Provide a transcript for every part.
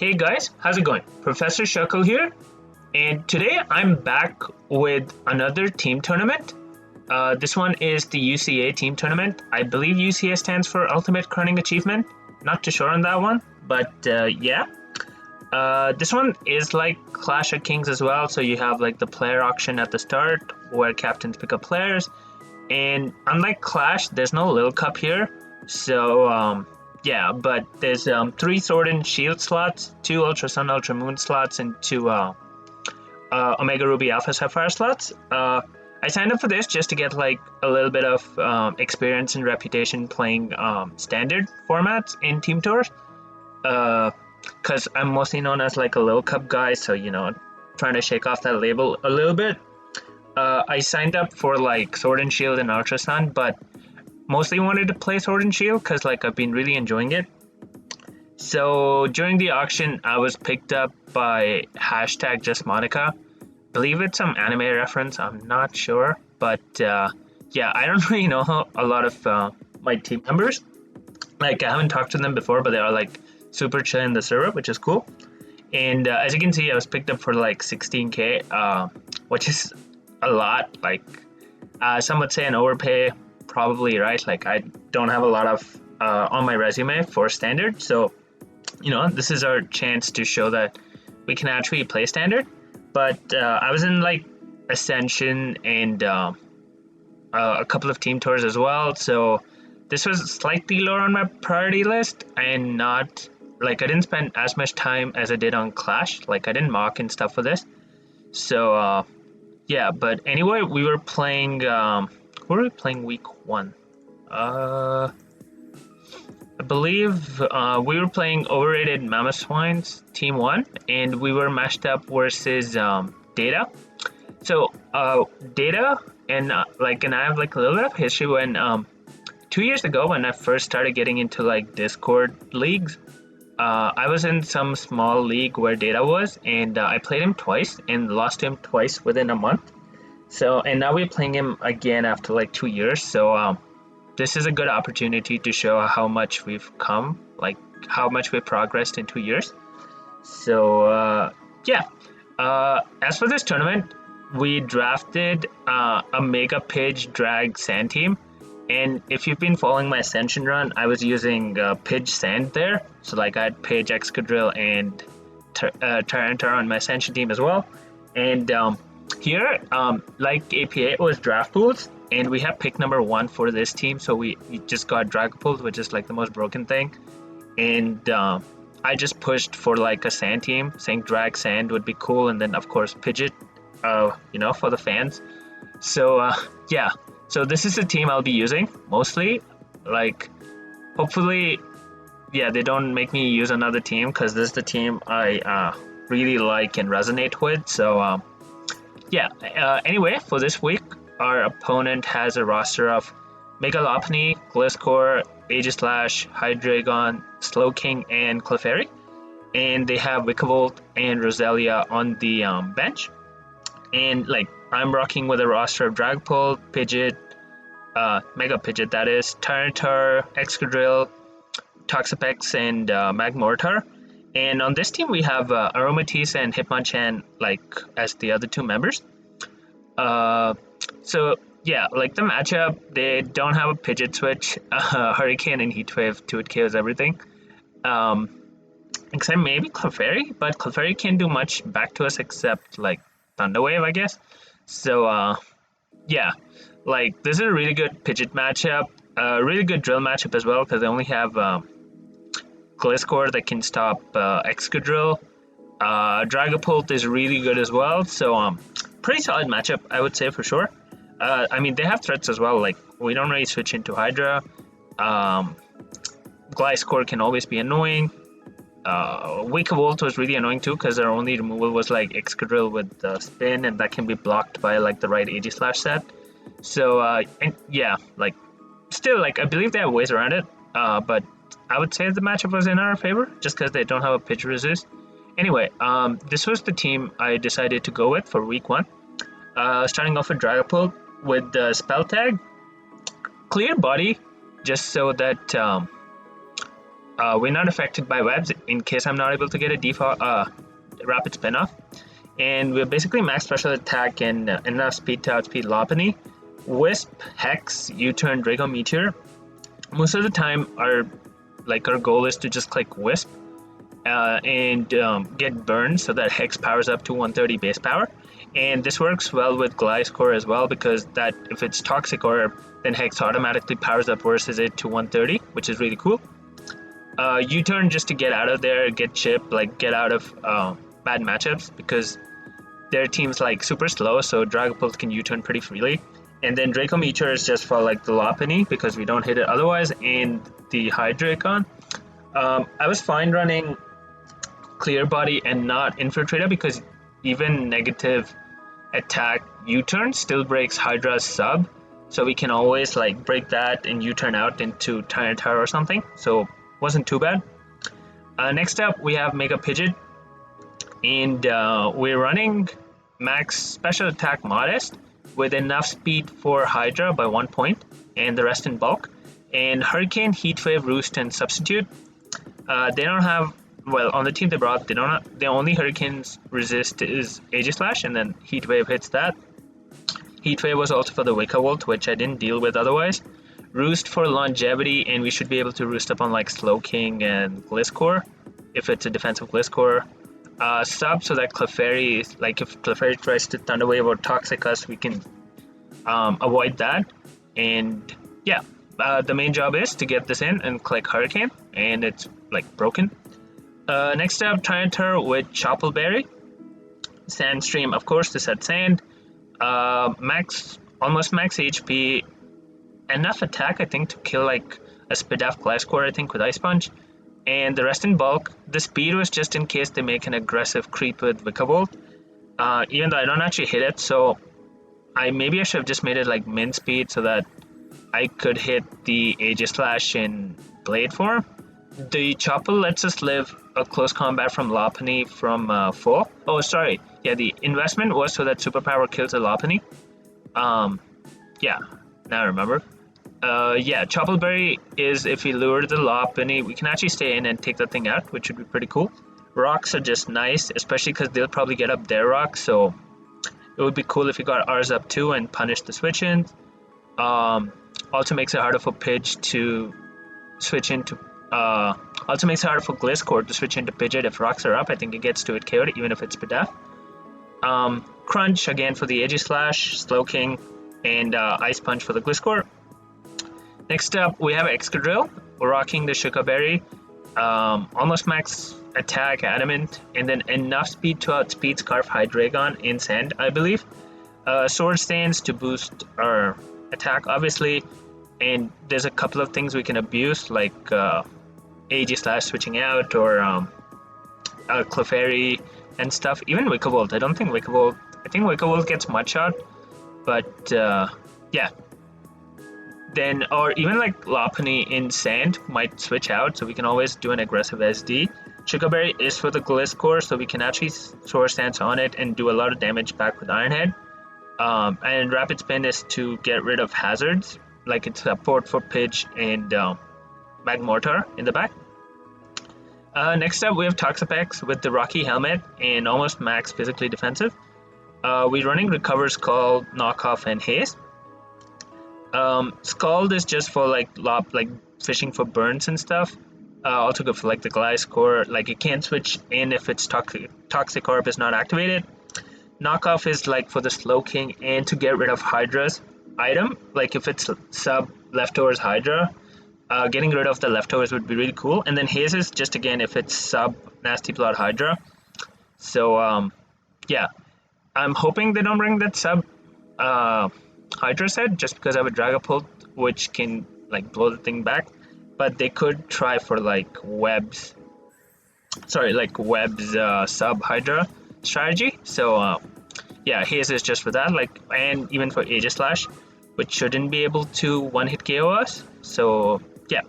Hey guys, how's it going? Professor Shuckle here, and today I'm back with another team tournament. This one is the UCA Team Tournament. I believe UCA stands for Ultimate Kerning Achievement. Not too sure on that one, but yeah. This one is like Clash of Kings as well, so you have like the player auction at the start where captains pick up players, and unlike Clash, there's no Lil Cup here, so yeah, but there's 3 Sword and Shield slots, 2 Ultra Sun, Ultra Moon slots, and 2 Omega Ruby Alpha Sapphire slots. I signed up for this just to get like a little bit of experience and reputation playing standard formats in team tours. Because I'm mostly known as like a Lil Cup guy, so trying to shake off that label a little bit. I signed up for like Sword and Shield and Ultra Sun, but mostly wanted to play Sword and Shield because like I've been really enjoying it. So during the auction, I was picked up by #JustMonica. Believe it's some anime reference. I'm not sure, but yeah, I don't really know a lot of my team members. Like I haven't talked to them before, but they are like super chill in the server, which is cool. And as you can see, I was picked up for like 16k, which is a lot. Like some would say an overpay, probably, right? Like I don't have a lot of on my resume for standard, so this is our chance to show that we can actually play standard. But I was in like Ascension and a couple of team tours as well, so this was slightly lower on my priority list, and not like I didn't spend as much time as I did on Clash. Like I didn't mock and stuff for this, so yeah. But anyway, we were playing who were we playing week 1? I believe we were playing Overrated Mammoth Swines Team 1, and we were matched up versus Data. So Data and and I have like a little bit of history. When 2 years ago, when I first started getting into like Discord leagues, I was in some small league where Data was, and I played him twice and lost him twice within a month. So, and now we're playing him again after like 2 years. So this is a good opportunity to show how much we've come, like how much we've progressed in 2 years. So yeah. As for this tournament, we drafted a Mega Pidge Drag Sand team. And if you've been following my Ascension run, I was using Pidge Sand there. So like I had Pidge, Excadrill, and Tyranitar on my Ascension team as well. And here, like APA, it was draft pools, and we have pick number 1 for this team. So we just got Dragapult, which is like the most broken thing. And I just pushed for like a Sand team, saying Drag Sand would be cool, and then of course Pidgeot, for the fans. So yeah. So this is the team I'll be using mostly. Like, hopefully, yeah, they don't make me use another team, because this is the team I really like and resonate with. So yeah. Anyway, for this week, our opponent has a roster of Mega Lapany, Gliscor, Aegislash, Hydreigon, Slowking, and Clefairy. And they have Vikavolt and Roselia on the bench. And like I'm rocking with a roster of Dragapult, Pidgeot, Mega Pidgeot that is, Tyranitar, Excadrill, Toxipex, and Magmortar. And on this team we have Aromatisse and Hitmonchan like as the other 2 members. So yeah, like the matchup, they don't have a Pidgeot switch. Hurricane and Heatwave 2-hit KOs everything. Except maybe Clefairy, but Clefairy can't do much back to us except like Thunder Wave, I guess. So yeah, like this is a really good Pidgeot matchup, really good drill matchup as well, because they only have Gliscor that can stop Excadrill. Dragapult is really good as well, so pretty solid matchup, I would say, for sure. I mean, they have threats as well, like we don't really switch into Hydra. Gliscor can always be annoying. Vikavolt was really annoying too, because their only removal was like Excadrill with Spin, and that can be blocked by like the right Aegislash set. So and yeah, like still, like I believe they have ways around it, but I would say the matchup was in our favor just because they don't have a pitch resist. Anyway, this was the team I decided to go with for week 1. Starting off with Dragapult with the Spell Tag, Clear Body, just so that we're not affected by webs in case I'm not able to get a default rapid spin off. And we're basically max special attack and enough speed to outspeed Lapany. Wisp, Hex, U-turn, Draco Meteor. Most of the time our goal is to just click Wisp and get burned so that Hex powers up to 130 base power. And this works well with Gliscor as well, because that if it's Toxic Orb, then Hex automatically powers up versus it to 130, which is really cool. U-turn just to get out of there, get chip, get out of bad matchups, because their team's super slow, so Dragapult can U-turn pretty freely. And then Draco Meteor is just for the Lapany, because we don't hit it otherwise, and the Hydreigon. I was fine running Clear Body and not Infiltrator, because even negative attack U-turn still breaks Hydra's sub, so we can always break that and U-turn out into Tyranitar or something, so wasn't too bad. Next up we have Mega Pidgeot, and we're running max special attack Modest with enough speed for Hydra by 1 point and the rest in bulk, and Hurricane, Heat Wave, Roost, and Substitute. They don't have, well, on the team they brought, they don't have, the only Hurricane's resist is Aegislash, and then Heat Wave hits that. Heat Wave was also for the Wickerwolt, which I didn't deal with otherwise. Roost for longevity, and we should be able to roost up on Slowking and Gliscor if it's a defensive Gliscor. Sub, so that Clefairy, if Clefairy tries to Thunder Wave or Toxic us, we can avoid that. And yeah, the main job is to get this in and click Hurricane, and it's broken. Next up, Tyranitar with Choppleberry. Sandstream, of course, to set sand. Almost max HP. Enough attack, I think, to kill a Spidaf Gliscor, I think, with Ice Punch. And the rest in bulk. The speed was just in case they make an aggressive creep with Wickerwolt. Even though I don't actually hit it, so maybe I should have just made it min speed so that I could hit the Aegislash in Blade form. The Chopple lets us live a close combat from Lapany from full. Oh, sorry. Yeah, the investment was so that Superpower kills a Lapany. Yeah, now I remember. Yeah, Choppleberry is if we lure the Lapany, we can actually stay in and take that thing out, which would be pretty cool. Rocks are just nice, especially because they'll probably get up their rocks, so it would be cool if we got ours up too and punish the switch-ins. Also makes it harder for Pidge to switch into... also makes it harder for Gliscor to switch into Pidgeot if rocks are up. I think it gets to it KO'd, even if it's Pidaf. Crunch, again, for the Aegislash, Slowking, and Ice Punch for the Gliscor. Next up, we have Excadrill. We're rocking the Shuka Berry. Almost max attack, Adamant, and then enough speed to outspeed Scarf Hydreigon in Sand, I believe. Sword Stance to boost our attack, obviously. And there's a couple of things we can abuse, like Aegislash switching out, or Clefairy and stuff. Even Wickerwolt. I think Wickerwolt gets Mud Shot, but yeah. Then, or even Lapany in Sand might switch out, so we can always do an aggressive SD. Sugarberry is for the Gliscor, so we can actually Sword Stance on it and do a lot of damage back with Iron Head. And Rapid Spin is to get rid of hazards, it's a port for Pidge and Magmortar in the back. Next up, we have Toxipex with the Rocky Helmet and almost max physically defensive. We're running Recover, Scald, Knockoff, and Haze. Scald is just for fishing for burns and stuff. Also good for the Gliscor. It can't switch in if its Toxic Orb is not activated. Knockoff is for the Slowking and to get rid of Hydra's item. If it's sub leftovers Hydra, getting rid of the leftovers would be really cool. And then Haze is just again if it's sub Nasty Blood Hydra. So yeah, I'm hoping they don't bring that sub Hydra set, just because I have a Dragapult which can blow the thing back, but they could try for webs sub Hydra strategy. So yeah, Haze is just for that, and even for Aegislash, which shouldn't be able to one-hit KO us. So yeah.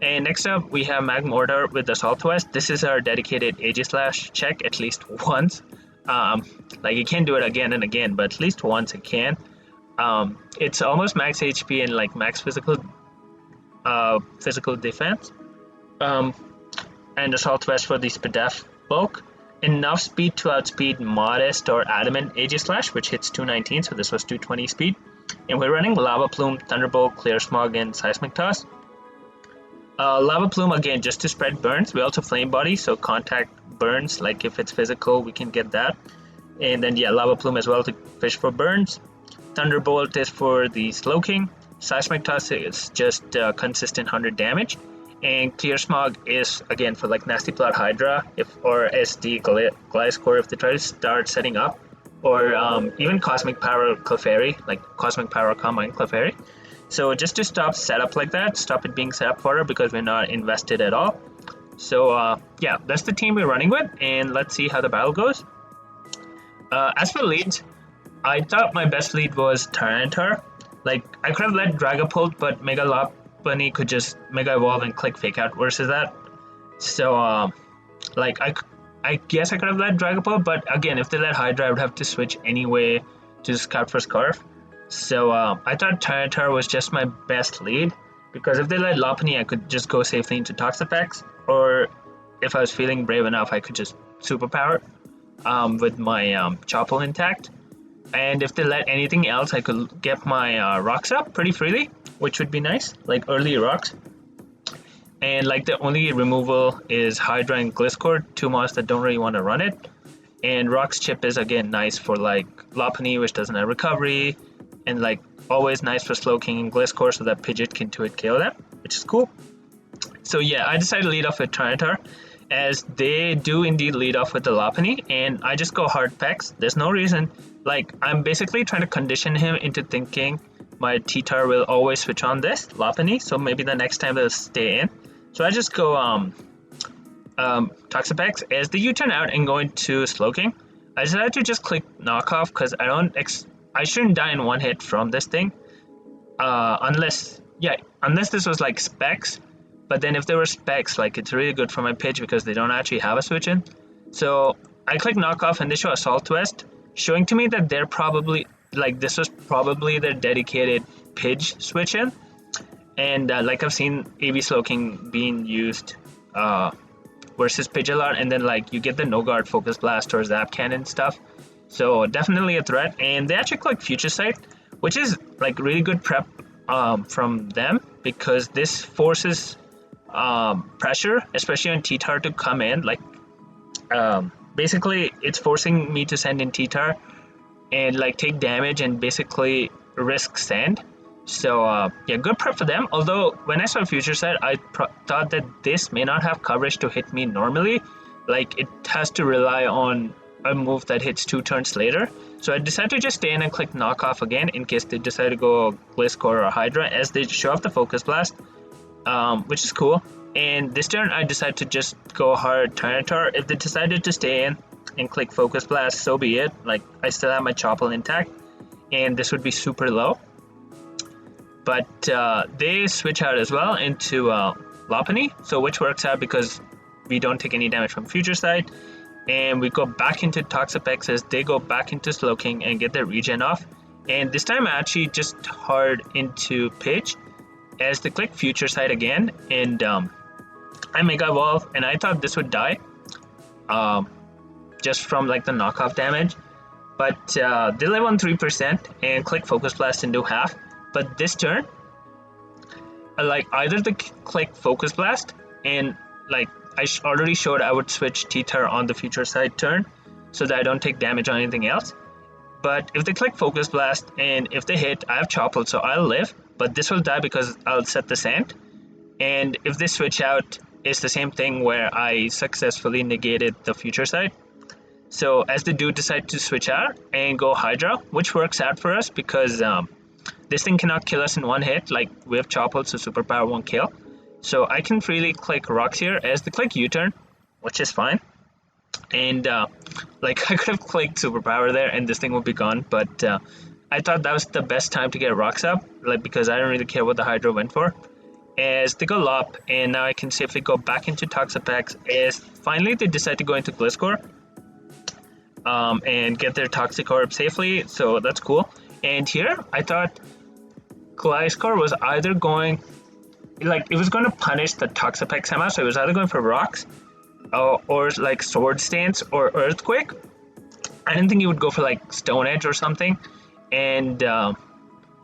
And next up we have Magmortar with Assault West. This is our dedicated Aegislash check at least once. You can do it again and again, but at least once it can. It's almost max HP and max physical defense. Um, and Assault Vest for the Spadef bulk. Enough speed to outspeed Modest or Adamant Aegislash, which hits 219, so this was 220 speed. And we're running Lava Plume, Thunderbolt, Clear Smog, and Seismic Toss. Lava Plume, again, just to spread burns. We also Flame Body, so contact burns, like if it's physical, we can get that. And then, yeah, Lava Plume as well to fish for burns. Thunderbolt is for the Slowking. Seismic Toss is just consistent 100 damage. And Clear Smog is, again, for like Nasty Plot Hydra or SD Gliscor if they try to start setting up. Or even Cosmic Power Clefairy, like Cosmic Power Combine Clefairy. So just to stop setup like that, stop it being set up for her because we're not invested at all. So yeah, that's the team we're running with, and let's see how the battle goes. As for leads, I thought my best lead was Tyranitar. Like, I could have led Dragapult, but Mega Lapany could just Mega Evolve and click Fake Out versus that. So, like, I guess I could have led Dragapult, but again, if they led Hydra, I would have to switch anyway to Scout for Scarf. So, I thought Tyranitar was just my best lead, because if they led Lapany, I could just go safely into Toxipex, or if I was feeling brave enough, I could just Superpower with my Chople intact. And if they let anything else, I could get my rocks up pretty freely, which would be nice, like early rocks. And like the only removal is Hydra and Gliscor, two mods that don't really want to run it. And Rock's Chip is again nice for like Lapany, which doesn't have recovery, and like always nice for Slowking and Gliscor so that Pidgeot can 2-hit KO them, which is cool. So yeah, I decided to lead off with Tyranitar, as they do indeed lead off with the Lapany, and I just go hard Pex. There's no reason. Like, I'm basically trying to condition him into thinking my T-Tar will always switch on this Lapany, so maybe the next time they'll stay in. So I just go Toxipex as the U-turn out and go into Slowking. I decided to just click Knockoff because I shouldn't die in one hit from this thing, unless this was like Specs. But then if there were Specs, like, it's really good for my pitch because they don't actually have a switch in. So I click Knockoff and they show Assault Vest, showing to me that they're probably, like, this was probably their dedicated Pidge switch in. And like, I've seen AV Slowking being used versus Pidge a lot, and then like you get the No Guard Focus Blast or Zap Cannon stuff. So definitely a threat. And they actually click Future Sight, which is like really good prep from them, because this forces pressure, especially on T-Tar, to come in. Like, basically it's forcing me to send in T-Tar and like take damage and basically risk send. So yeah, good prep for them. Although when I saw Future Sight, I thought that this may not have coverage to hit me normally. Like, it has to rely on a move that hits 2 turns later. So I decided to just stay in and click Knockoff again in case they decide to go Gliscor or Hydra, as they show off the Focus Blast, which is cool. And this turn I decided to just go hard Tyranitar. If they decided to stay in and click Focus Blast, so be it. Like, I still have my Chople intact, and this would be super low. But they switch out as well into Lapany, so which works out because we don't take any damage from Future Sight. And we go back into Toxipex as they go back into Slowking and get their regen off. And this time I actually just hard into Pidge as they click Future Sight again, and I Mega Evolve, and I thought this would die just from like the knockoff damage, but they live on 3% and click Focus Blast and do half. But this turn, like, either the click Focus Blast, and like I already showed I would switch T-Tar on the Future Sight turn so that I don't take damage on anything else. But if they click Focus Blast and if they hit, I have Chople, so I'll live, but this will die because I'll set the sand. And if they switch out, it's the same thing where I successfully negated the Future Sight. So as they do decide to switch out and go Hydra, which works out for us because this thing cannot kill us in one hit. Like, we have Chople, so Superpower won't kill. So I can freely click Rocks here as they click U-turn, which is fine. And like, I could have clicked Superpower there and this thing would be gone, but I thought that was the best time to get Rocks up, like, because I don't really care what the Hydra went for. As they go Lop, and now I can safely go back into Toxipex as finally they decide to go into Gliscor and get their Toxicorp safely, so that's cool. And here I thought Gliscor was either going like it was going to punish the Toxipex somehow, so it was either going for rocks or like sword stance or earthquake. I didn't think he would go for like stone edge or something, and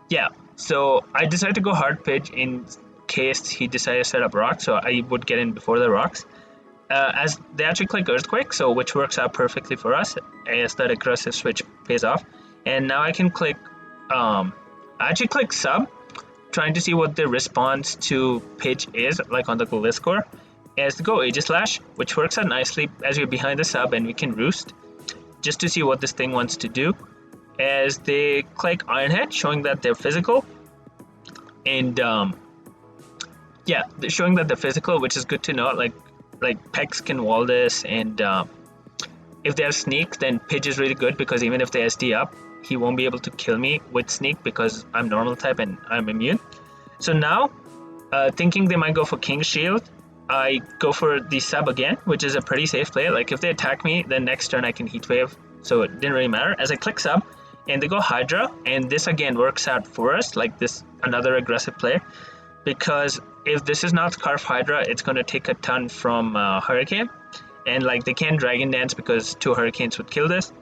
yeah, so I decided to go hard pitch in case he decided to set up rocks, so I would get in before the rocks. As they actually click earthquake, so which works out perfectly for us as that aggressive switch pays off. And now I can click I actually click sub, trying to see what the response to pitch is, like on the Gliscor, as to go Aegislash, which works out nicely as we're behind the sub and we can roost, just to see what this thing wants to do. As they click Ironhead, showing that they're physical, and yeah, they're showing that they're physical, which is good to know. Like Pex can wall this, and if they have sneak, then Pidge is really good because even if they SD up, he won't be able to kill me with sneak because I'm normal type and I'm immune. So now, thinking they might go for King's Shield, I go for the sub again, which is a pretty safe play. Like if they attack me, then next turn I can Heat Wave, so it didn't really matter. As I click sub, and they go Hydra, and this again works out for us, like this another aggressive play, because if this is not Scarf Hydra, it's going to take a ton from Hurricane, and like they can't Dragon Dance because 2 Hurricanes would kill this,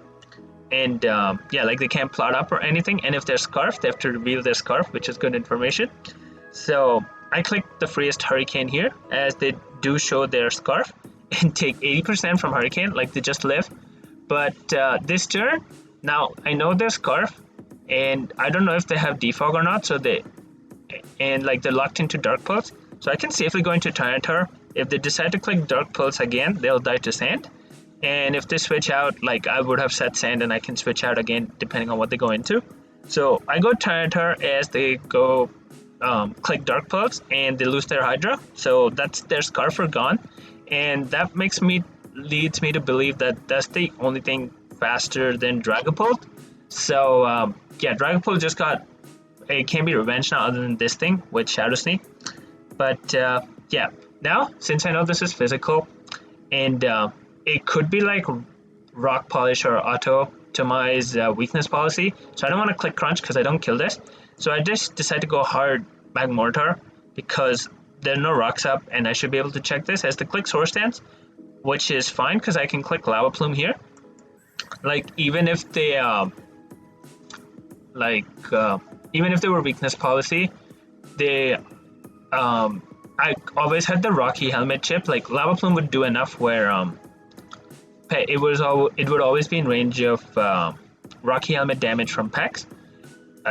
and yeah, like they can't plot up or anything, and if they're Scarf, they have to reveal their Scarf, which is good information. So I click the freest Hurricane here, as they do show their Scarf, and take 80% from Hurricane, like they just live. But this turn, now I know their Scarf, and I don't know if they have Defog or not, so like they're locked into Dark Pulse, so I can safely go into Tyranitar. If they decide to click Dark Pulse again, they'll die to Sand, and if they switch out, like I would have set Sand and I can switch out again depending on what they go into. So I go Tyranitar as they go click Dark Pulse, and they lose their Hydra, so that's their Scarf are gone, and that leads me to believe that that's the only thing faster than Dragapult. So yeah, Dragapult just got, it can be revenge now other than this thing with Shadow Sneak. But yeah, now since I know this is physical, and it could be like Rock Polish or Auto to my weakness policy, so I don't want to click Crunch because I don't kill this. So I just decided to go hard Magmortar because there are no rocks up, and I should be able to check this as the click Swords Dance, which is fine because I can click Lava Plume here. Like even if they even if they were weakness policy, they I always had the Rocky Helmet chip. Like Lava Plume would do enough where it would always be in range of Rocky Helmet damage from Pex.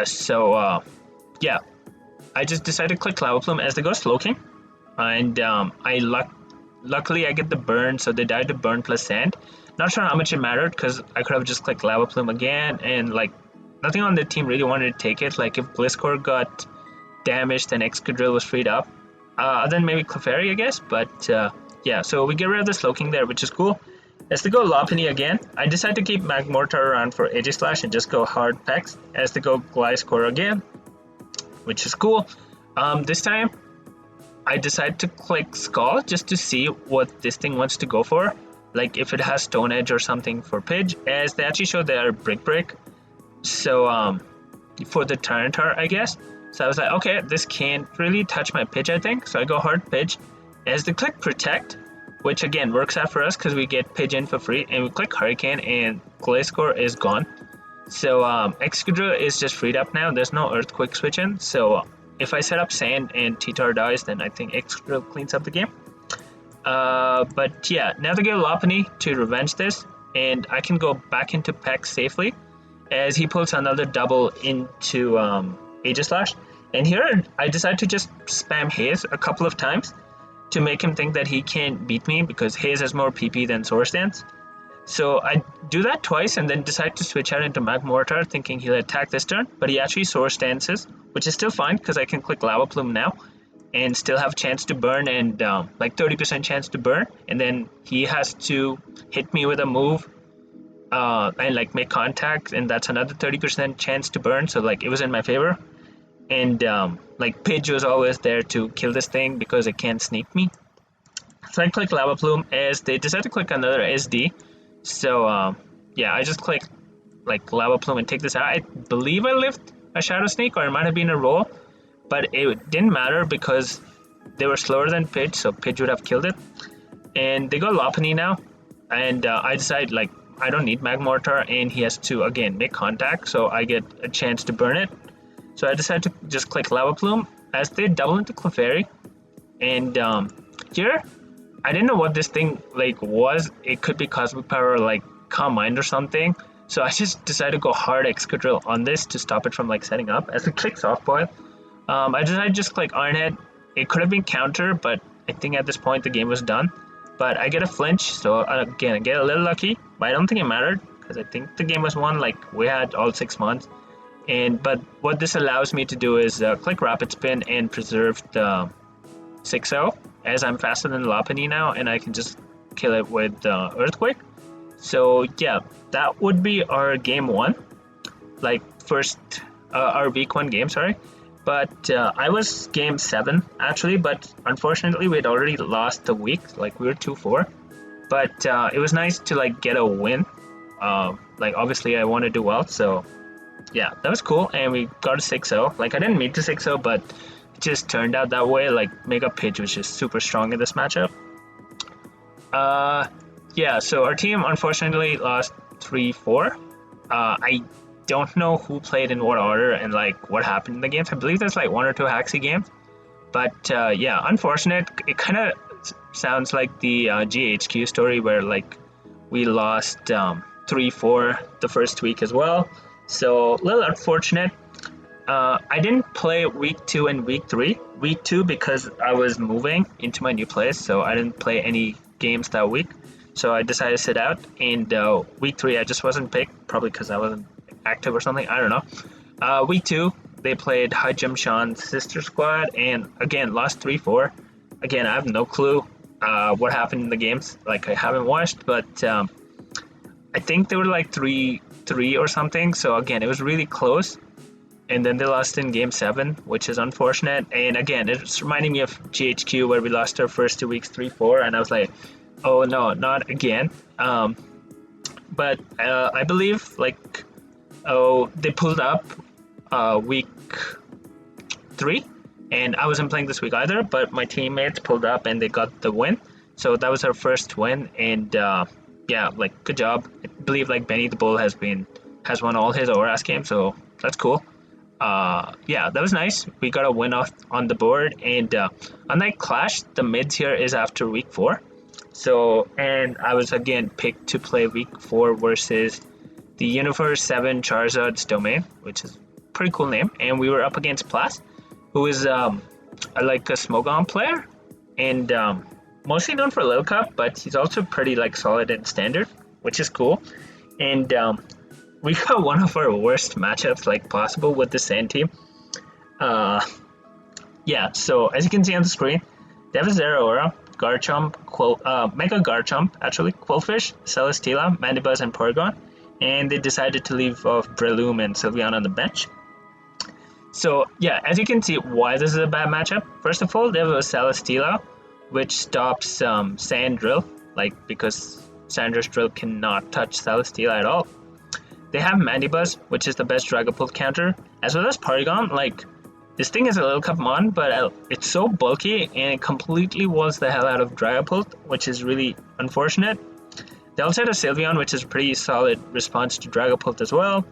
So yeah, I just decided to click Lava Plume as they go Slowking, and luckily I get the burn, so they died to burn plus Sand. Not sure how much it mattered because I could have just clicked Lava Plume again, and like nothing on the team really wanted to take it. Like if Gliscor got damaged, then Excadrill was freed up. Other than maybe Clefairy, I guess. But yeah, so we get rid of the Slowking there, which is cool. As they go Lapany again, I decide to keep Magmortar around for Aegislash and just go hard Pex as they go Gliscor again, which is cool. This time, I decide to click Skull just to see what this thing wants to go for. Like if it has Stone Edge or something for Pidge, as they actually show their Brick. So for the Tyranitar, I guess. So I was like, okay, this can't really touch my Pidge, I think. So I go hard Pidge as they click Protect, which again works out for us because we get Pidge in for free, and we click Hurricane and Gliscor is gone. So Excadrill is just freed up now. There's no Earthquake switch in. So if I set up Sand and T-Tar dies, then I think Excadrill cleans up the game. But yeah, now they get Lapany to revenge this, and I can go back into Pex safely as he pulls another double into Aegislash. And here I decide to just spam Haze a couple of times to make him think that he can't beat me because Haze has more PP than Swords Dance. So I do that twice and then decide to switch out into Magmortar thinking he'll attack this turn, but he actually Swords Dances, which is still fine because I can click Lava Plume now and still have a chance to burn, and like 30% chance to burn, and then he has to hit me with a move and like make contact, and that's another 30% chance to burn, so like it was in my favor. And like Pidge was always there to kill this thing because it can't sneak me. So I click Lava Plume as they decide to click another SD. So yeah, I just click like Lava Plume and take this out. I believe I lived a Shadow Sneak, or it might have been a roll, but it didn't matter because they were slower than Pidge, so Pidge would have killed it. And they got Lapany now, and I decided like I don't need Mag Mortar, and he has to again make contact, so I get a chance to burn it. So I decided to just click Lava Plume as they double into Clefairy, and here I didn't know what this thing like was. It could be Cosmic Power or like Calm Mind or something. So I just decided to go hard Excadrill on this to stop it from like setting up. As it clicks Soft Boil, I decided to just click Iron Head. It could have been counter, but I think at this point the game was done. But I get a flinch, so again I get a little lucky, but I don't think it mattered because I think the game was won. Like we had all 6 months, but what this allows me to do is click Rapid Spin and preserve the 6-0, as I'm faster than Lapany now, and I can just kill it with Earthquake. So yeah, that would be our game 1, like first our week 1 game, sorry. But I was game 7 actually, but unfortunately we had already lost the week, like we were 2-4. But it was nice to like get a win. Like obviously I want to do well, so yeah, that was cool. And we got a 6-0. Like I didn't mean to 6-0, but it just turned out that way. Like Mega Pidge was just super strong in this matchup. Yeah, so our team unfortunately lost 3-4. I don't know who played in what order and like what happened in the games. I believe there's like 1 or 2 Haxi games, but yeah, unfortunate. It kind of sounds like the GHQ story where like we lost 3-4 the first week as well, so a little unfortunate. I didn't play week 2 and week 3. Week 2 because I was moving into my new place, so I didn't play any games that week, so I decided to sit out. And week 3 I just wasn't picked, probably because I wasn't active or something, I don't know. Week 2 they played High Jump Sean's sister squad, and again lost 3-4. Again, I have no clue what happened in the games, like I haven't watched, but I think they were like 3-3 or something, so again it was really close. And then they lost in game 7, which is unfortunate. And again, it's reminding me of GHQ where we lost our first 2 weeks 3-4, and I was like, oh no, not again. But I believe like they pulled up week 3, and I wasn't playing this week either, but my teammates pulled up and they got the win. So that was our first win, and yeah, like good job. I believe like Benny the Bull has won all his ORAS games, so that's cool. Yeah, that was nice. We got a win off on the board, and unlike Clash, the mids here is after week 4. So, and I was again picked to play week 4 versus the Universe 7 Charizard's Domain, which is a pretty cool name. And we were up against Plac, who is like a Smogon player, and mostly known for Lil Cup, but he's also pretty like solid in Standard, which is cool. And we got one of our worst matchups like possible with the Sand team. Yeah, so as you can see on the screen, they have a Zeraora, Garchomp, Mega Garchomp, actually, Quillfish, Celesteela, Mandibuzz, and Porygon, and they decided to leave off Breloom and Sylveon on the bench. So yeah, as you can see, why this is a bad matchup. First of all, they have a Celesteela, which stops Sand Drill, like because Sandra's Drill cannot touch Celesteela at all. They have Mandibuzz, which is the best Dragapult counter, as well as Porygon. Like, this thing is a little cup mon, but it's so bulky and it completely walls the hell out of Dragapult, which is really unfortunate. They also have a Sylveon, which is a pretty solid response to Dragapult as well.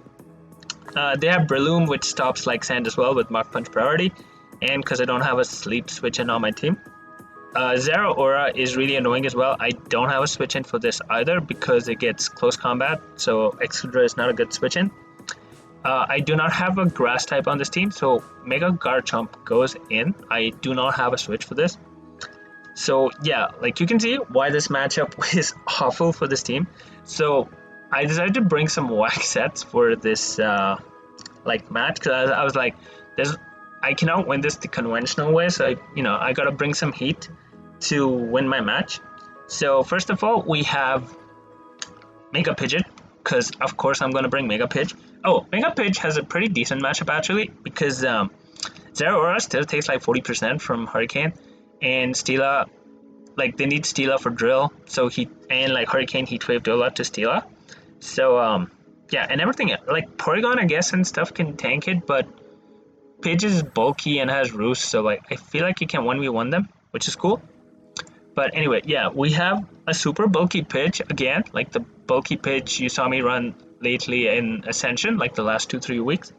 They have Breloom, which stops like Sand as well with Mach Punch priority, and because I don't have a Sleep switch in on my team. Zeraora is really annoying as well. I don't have a switch in for this either because it gets close combat, so Excadrill is not a good switch in. I do not have a grass type on this team, so Mega Garchomp goes in. I do not have a switch for this. So yeah, like you can see why this matchup is awful for this team. So I decided to bring some whack sets for this like match, because I was like, I cannot win this the conventional way, so I gotta bring some heat to win my match. So first of all, we have Mega Pidgeot, because of course I'm gonna bring Mega Pidge. Oh, Mega Pidge has a pretty decent matchup actually, because Zeraora still takes like 40% from Hurricane, and Steela, like they need Steela for Drill, so like Hurricane Heat Wave do a lot to Steela. So yeah, and everything like Porygon I guess and stuff can tank it, but Pidge is bulky and has roost, so like I feel like you can 1v1 them, which is cool. But anyway, yeah, we have a super bulky Pidge again, like the bulky Pidge you saw me run lately in Ascension, like the last 2-3 weeks.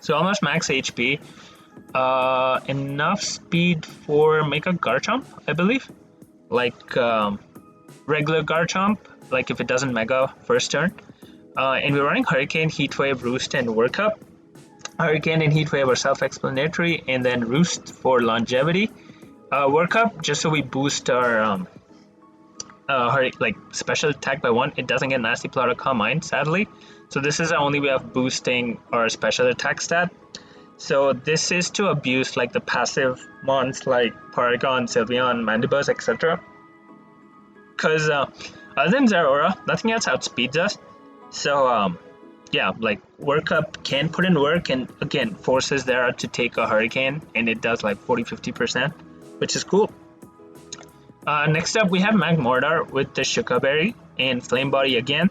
So almost max HP, enough speed for Mega Garchomp, I believe, like regular Garchomp, like if it doesn't Mega first turn. And we're running Hurricane, Heat Wave, Roost, and Work Up. Hurricane and Heat Wave are self-explanatory, and then Roost for longevity. Work Up just so we boost our like special attack by 1. It doesn't get Nasty Plot or Calm Mind, sadly. So this is the only way of boosting our special attack stat. So this is to abuse like the passive mons like Paragon, Sylveon, Mandibuzz, etc. Because other than Zeraora, nothing else outspeeds us. So yeah, like Work Up can put in work and again forces Zera to take a Hurricane, and it does like 40-50%, which is cool. Next up, we have Magmortar with the Shuka Berry and Flame Body again.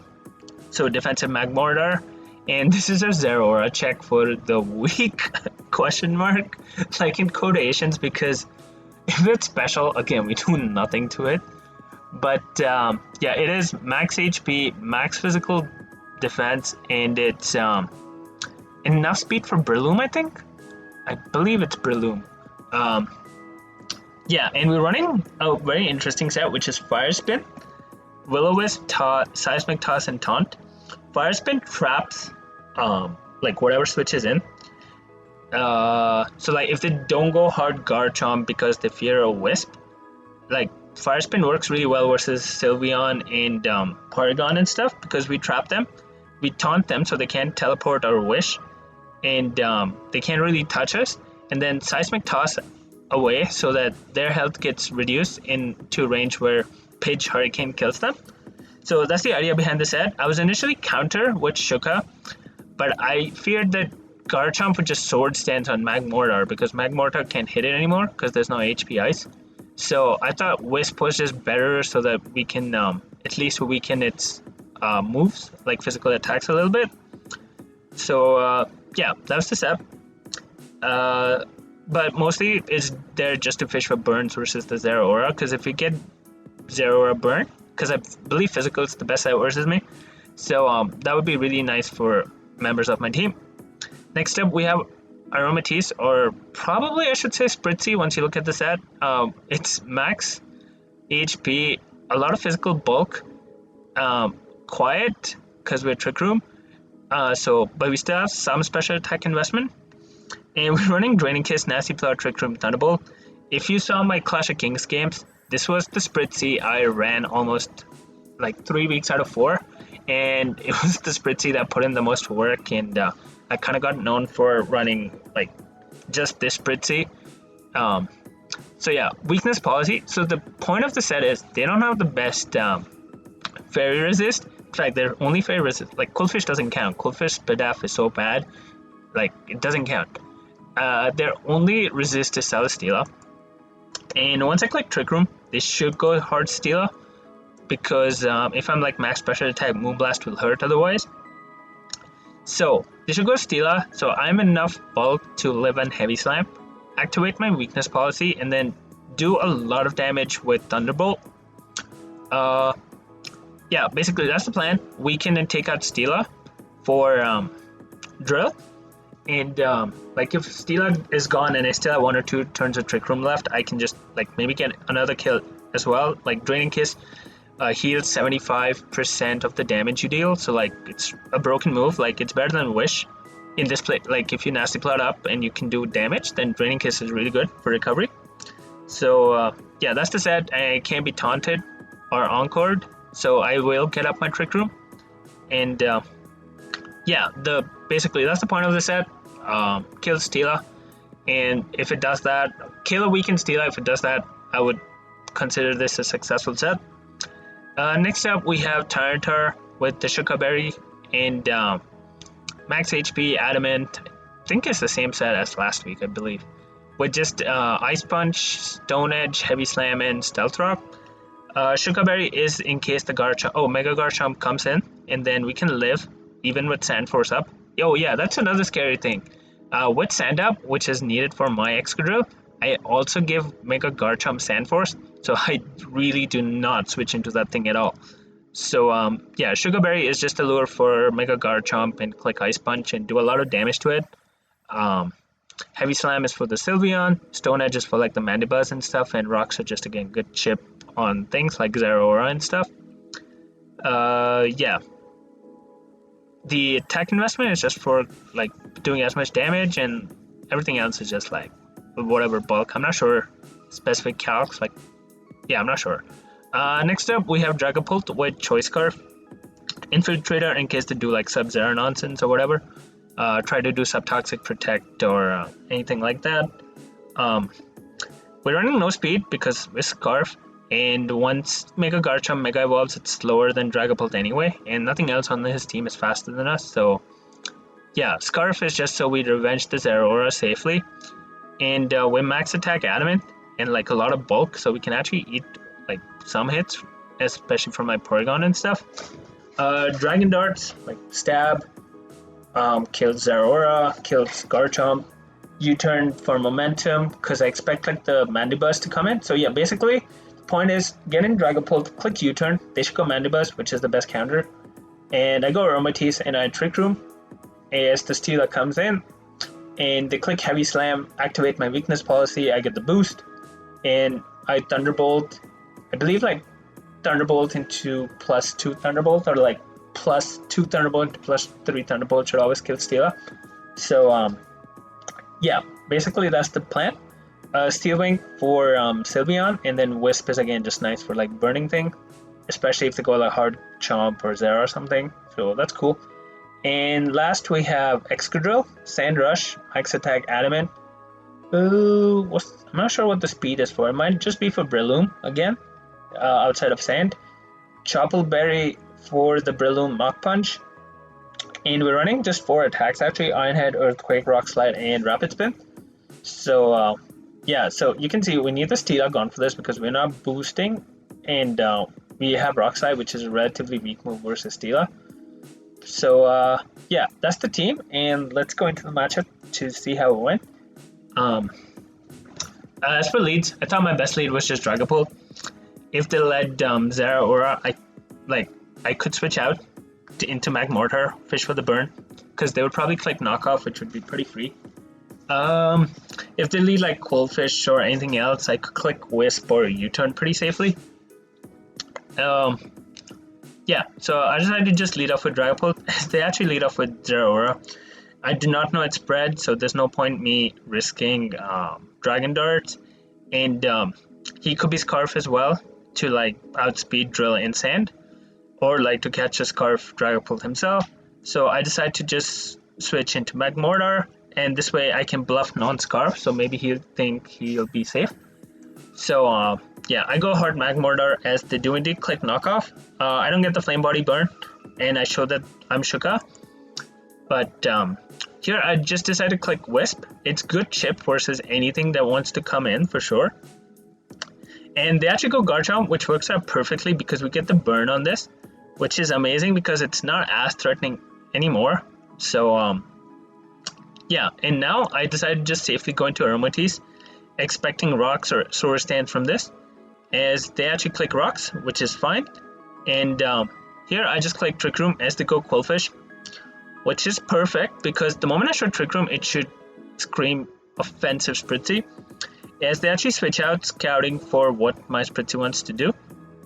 So defensive Magmortar, and this is our Zeraora check for the week question mark, like in quotations, because if it's special, again we do nothing to it. But yeah, it is max HP, max physical defense, and it's enough speed for Breloom, I believe it's Breloom. Yeah, and we're running a very interesting set, which is Fire Spin, Will-O-Wisp, Seismic Toss, and Taunt. Fire Spin traps like whatever switches in. So like if they don't go hard Garchomp because they fear a Wisp, like Fire Spin works really well versus Sylveon and Paragon and stuff, because we trap them. We taunt them so they can't teleport or wish, and they can't really touch us. And then Seismic Toss away so that their health gets reduced into range where Pidge Hurricane kills them. So that's the idea behind the set. I was initially counter with Shuka, but I feared that Garchomp would just Sword Stance on Magmortar because Magmortar can't hit it anymore because there's no HP Ice. So I thought Wisp was just better so that we can at least weaken its moves, like physical attacks a little bit. So yeah, that was the set. But mostly it's there just to fish for burns versus the Zeraora, because if you get Zeraora burn, because I believe physical is the best side versus me, so that would be really nice for members of my team. Next up, we have Aromatisse, or probably I should say Spritzy once you look at the set. It's max HP, a lot of physical bulk, quiet because we're Trick Room, but we still have some special attack investment. And we're running Draining Kiss, Nasty Plot, Trick Room, Thunderbolt. If you saw my Clash of Kings games, this was the Spritzy I ran almost like 3 weeks out of 4. And it was the Spritzy that put in the most work, and I kind of got known for running like just this Spritzy. So yeah, weakness policy. So the point of the set is they don't have the best fairy resist. In fact, their only fairy resist, like Coldfish doesn't count. Coldfish Spadaf is so bad, like it doesn't count. Their only resist is Celesteela. And once I click Trick Room, they should go hard Steela, because if I'm like max special attack, Moonblast will hurt otherwise. So they should go Steela, so I'm enough bulk to live on Heavy Slam, activate my weakness policy, and then do a lot of damage with Thunderbolt. Yeah, basically that's the plan. Weaken and take out Steela for Drill. And like if Steela is gone and I still have 1 or 2 turns of Trick Room left, I can just like maybe get another kill as well. Like Draining Kiss heals 75% of the damage you deal, so like it's a broken move. Like it's better than Wish in this play. Like if you Nasty Plot up and you can do damage, then Draining Kiss is really good for recovery. So yeah, that's the set. I can't be taunted or encored, so I will get up my Trick Room. And yeah, basically that's the point of the set. Kill Steela, and if it does that, kill a weakened Steela. If it does that, I would consider this a successful set. Next up, we have Tyranitar with the Shuka Berry and max HP, Adamant. I think it's the same set as last week, I believe, with just Ice Punch, Stone Edge, Heavy Slam, and Stealth Rock. Shuka Berry is in case the Mega Garchomp comes in, and then we can live even with Sand Force up. Oh yeah, that's another scary thing. With Sand Up, which is needed for my Excadrill, I also give Mega Garchomp Sand Force, so I really do not switch into that thing at all. So yeah, Sugar Berry is just a lure for Mega Garchomp and click Ice Punch and do a lot of damage to it. Um, Heavy Slam is for the Sylveon, Stone Edge is for like the Mandibuzz and stuff, and Rocks are just again good chip on things like Zeraora and stuff. Yeah, the attack investment is just for like doing as much damage, and everything else is just like whatever bulk. I'm not sure specific calcs. Like, yeah, I'm not sure. Next up, we have Dragapult with Choice Scarf, Infiltrator in case they do like Sub-Zero nonsense or whatever. Try to do Subtoxic Protect or anything like that. We're running no speed because with Scarf, and once Mega Garchomp Mega Evolves, it's slower than Dragapult anyway, and nothing else on his team is faster than us, so yeah, Scarf is just so we revenge the Zeraora safely, and we max attack Adamant and like a lot of bulk, so we can actually eat like some hits, especially from my Porygon and stuff. Dragon Darts, like Stab, kills Zeraora, kills Garchomp, U-turn for momentum, because I expect like the Mandibuzz to come in, so yeah, basically point is get in Dragapult, click U-turn, they should go Mandibuzz, which is the best counter, and I go Aromatisse and I Trick Room as the Steela comes in, and they click Heavy Slam, activate my weakness policy, I get the boost, and I Thunderbolt, I believe like Thunderbolt into +2 Thunderbolt, or like +2 Thunderbolt into +3 Thunderbolt should always kill Steela. So yeah, basically that's the plan. Steel Wing for Sylveon, and then Wisp is again just nice for like burning thing, especially if they go like hard Chomp or Zera or something, so that's cool. And last we have Excadrill, Sand Rush, Max Attack Adamant. I'm not sure what the speed is for, it might just be for Breloom again, outside of Sand. Chople Berry for the Breloom Mach Punch, and we're running just 4 attacks actually, Iron Head, Earthquake, Rock Slide, and Rapid Spin. So yeah, so you can see we need the Steela gone for this because we're not boosting, and we have Rock Slide, which is a relatively weak move versus Steela. So yeah, that's the team, and let's go into the matchup to see how it went. As for leads, I thought my best lead was just Dragapult. If they led Zeraora, I could switch out into Magmortar, Fish for the Burn, because they would probably click Knockoff, which would be pretty free. If they lead like Quillfish or anything else, I could click Wisp or U-turn pretty safely. Yeah, so I decided to just lead off with Dragapult. They actually lead off with Zeraora. I do not know its spread, so there's no point me risking Dragon Darts. And he could be Scarf as well to like outspeed Drill and Sand, or like to catch a Scarf Dragapult himself. So I decided to just switch into Magmortar, and this way I can bluff non-Scarf, so maybe he'll think he'll be safe. So yeah, I go hard Magmortar as they do indeed click Knockoff. I don't get the Flame Body Burn, and I show that I'm Shuka. But here I just decided to click Wisp. It's good chip versus anything that wants to come in for sure. And they actually go Garchomp, which works out perfectly because we get the burn on this, which is amazing because it's not as threatening anymore. So yeah, and now I decided to just safely go into Aromatisse, expecting Rocks or Swords Dance from this, as they actually click Rocks, which is fine. And here I just click Trick Room as they go Quillfish, which is perfect because the moment I show Trick Room, it should scream offensive Spritzy, as they actually switch out scouting for what my Spritzy wants to do.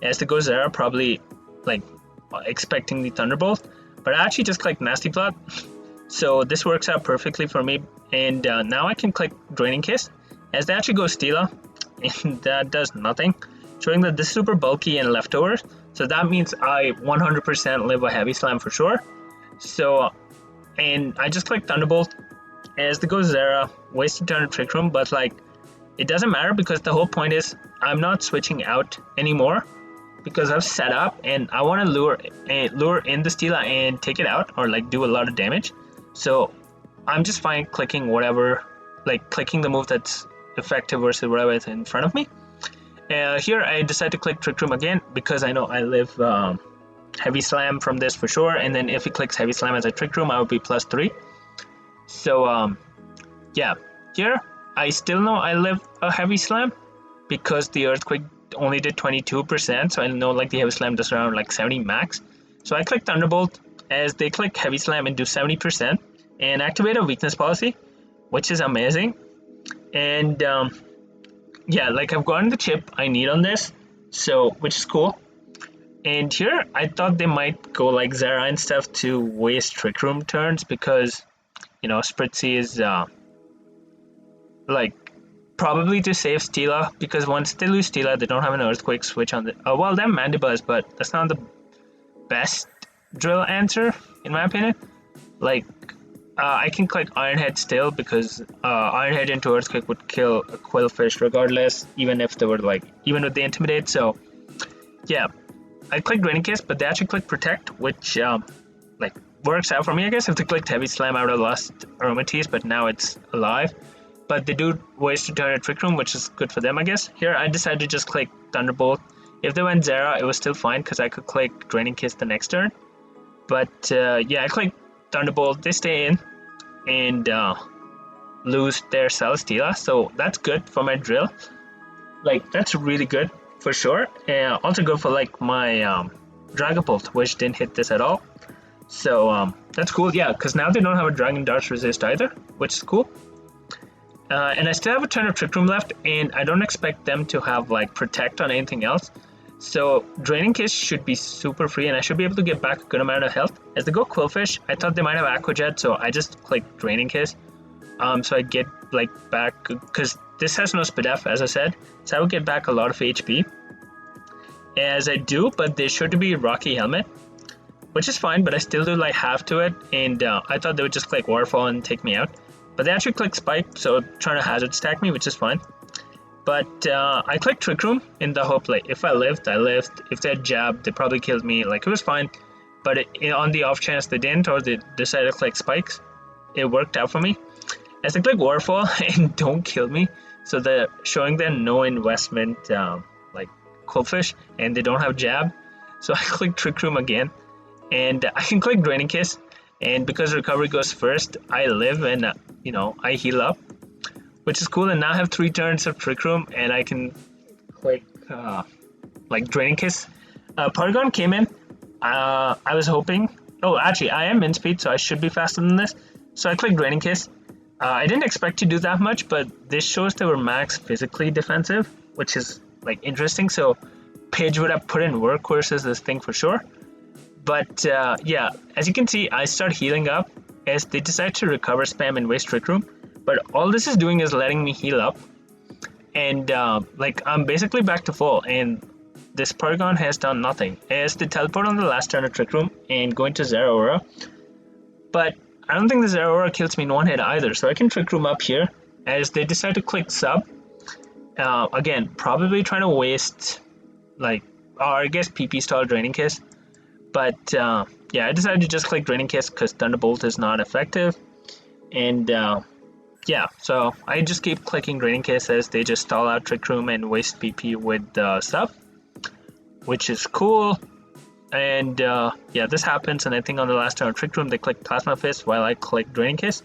As they go Zera, probably like expecting the Thunderbolt, but I actually just click Nasty Plot. So this works out perfectly for me, and now I can click Draining Kiss as they actually go Steela, and that does nothing, showing that this is super bulky and leftovers, so that means I 100% live a Heavy Slam for sure. So and I just click Thunderbolt as they go Zera, waste a turn of Trick Room, but like it doesn't matter because the whole point is I'm not switching out anymore because I've set up and I want to lure in the Steela and take it out or like do a lot of damage. So I'm just fine clicking whatever, like clicking the move that's effective versus whatever is in front of me. Here I decide to click Trick Room again because I know I live Heavy Slam from this for sure, and then if he clicks Heavy Slam as a Trick Room I would be +3. So yeah, here I still know I live a heavy slam because the earthquake only did 22%, so I know like the heavy slam does around like 70 max. So I click Thunderbolt as they click heavy slam and do 70% and activate a weakness policy, which is amazing. And yeah, like I've gotten the chip I need on this, so which is cool. And here I thought they might go like Zera and stuff to waste Trick Room turns because Spritzy is like probably to save Stila because once they lose Stila they don't have an earthquake switch on the well they have Mandibuzz, but that's not the best drill answer in my opinion. Like I can click Iron Head still because Iron Head into Earthquake would kill a Quillfish regardless, even if they were like even with the Intimidate. So yeah, I clicked Draining Kiss, but they actually clicked Protect, which like works out for me I guess. If they clicked Heavy Slam, I would have lost Aromatisse, but now it's alive. But they do waste to turn a Trick Room, which is good for them I guess. Here I decided to just click Thunderbolt. If they went Zera, it was still fine because I could click Draining Kiss the next turn. But yeah, I clicked Thunderbolt, they stay in and lose their Celesteela, so that's good for my drill. Like that's really good for sure. And also good for like my Dragapult, which didn't hit this at all. So that's cool, yeah, because now they don't have a Dragon Darts resist either, which is cool. And I still have a turn of Trick Room left, and I don't expect them to have like Protect on anything else. So Draining Kiss should be super free, and I should be able to get back a good amount of health. As they go Quillfish, I thought they might have Aqua Jet, so I just clicked Draining Kiss. So I get like back, because this has no Spadef, as I said, so I would get back a lot of HP. As I do, but there should be Rocky Helmet, which is fine, but I still do like half to it, and I thought they would just click Waterfall and take me out. But they actually click Spike, so trying to hazard stack me, which is fine. But I clicked Trick Room in the hope, like, if I lived, I lived. If they had Jab, they probably killed me. Like, it was fine. But on the off chance they didn't, or they decided to click Spikes, it worked out for me. As they click Waterfall and don't kill me, so they're showing them no investment, like, Quillfish, and they don't have Jab. So I click Trick Room again, and I can click Draining Kiss. And because recovery goes first, I live and, I heal up, which is cool. And now I have 3 turns of Trick Room, and I can click, like, Draining Kiss. Porygon came in. I was hoping... Oh, actually, I am min speed, so I should be faster than this. So I clicked Draining Kiss. I didn't expect to do that much, but this shows they were max physically defensive, which is, like, interesting. So Pidge would have put in work versus this thing for sure. But yeah, as you can see, I start healing up as they decide to recover spam and waste Trick Room. But all this is doing is letting me heal up. And like I'm basically back to full, and this Porygon has done nothing. As they teleport on the last turn of Trick Room and go into Zeraora. But I don't think the Zeraora kills me in one hit either, so I can Trick Room up here as they decide to click Sub. Again, probably trying to waste, like, or I guess PP style Draining Kiss. But yeah, I decided to just click Draining Kiss because Thunderbolt is not effective. And yeah, so I just keep clicking Draining Kiss as they just stall out Trick Room and waste PP with Sub, which is cool. And yeah, this happens, and I think on the last turn of Trick Room, they click Plasma Fist while I click Draining Kiss.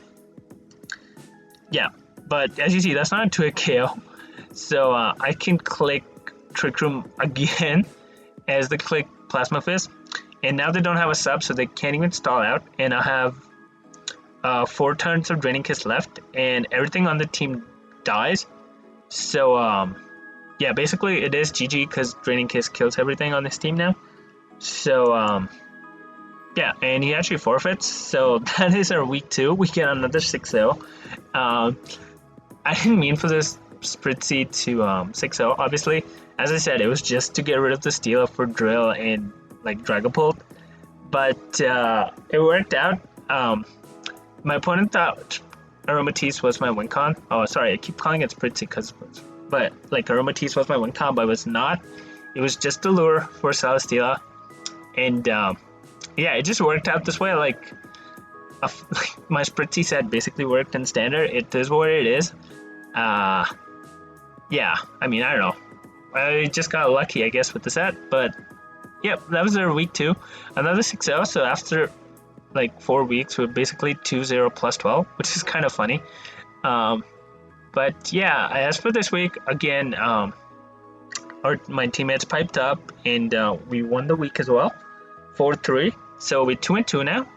Yeah, but as you see, that's not a 2-hit KO. So I can click Trick Room again as they click Plasma Fist. And now they don't have a sub, so they can't even stall out. And I have 4 turns of Draining Kiss left, and everything on the team dies. So yeah, basically it is GG because Draining Kiss kills everything on this team now. So yeah, and he actually forfeits. So that is our week 2. We get another 6-0. I didn't mean for this Spritzy to 6-0. Obviously, as I said, it was just to get rid of the Stila for Drill and like Dragapult, but it worked out. My opponent thought Aromatisse was my win con. Oh, sorry, I keep calling it Spritzy but like Aromatisse was my win con, but it was not. It was just a lure for Celesteela, and yeah, it just worked out this way. Like my Spritzy set basically worked in standard. It is what it is. Yeah, I mean, I don't know. I just got lucky, I guess, with the set, but yep, that was our week 2. Another 6-0, so after like 4 weeks, we're basically 2-0 plus 12, which is kind of funny. Um, but yeah, as for this week, again, my teammates piped up and we won the week as well, 4-3. So we're 2-2 now.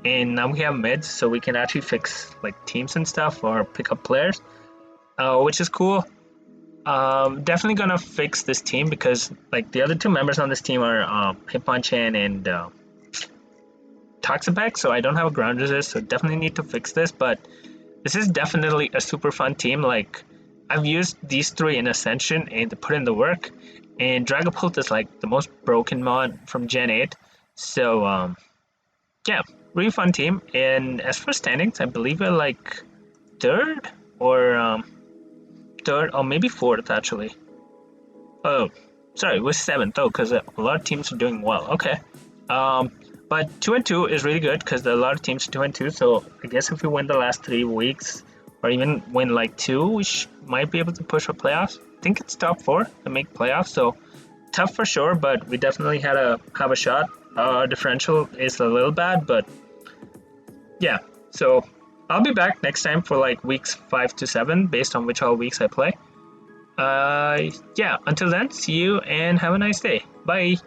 And now we have mids, so we can actually fix like teams and stuff or pick up players, which is cool. Definitely gonna fix this team because like the other two members on this team are Hitmonchan and Toxipex, so I don't have a ground resist, so definitely need to fix this. But this is definitely a super fun team. Like I've used these three in Ascension and to put in the work, and Dragapult is like the most broken mod from Gen 8. So yeah, really fun team. And as for standings, I believe we're like third or third or maybe fourth actually. Oh, sorry, we're seventh. Oh, because a lot of teams are doing well. Okay. Um, but 2-2 is really good because a lot of teams are 2-2. So I guess if we win the last 3 weeks or even win like two, we might be able to push for playoffs. I think it's top four to make playoffs. So tough for sure, but we definitely have a shot. Differential is a little bad, but yeah. So I'll be back next time for like weeks 5 to 7 based on which all weeks I play. Yeah, until then, see you and have a nice day. Bye.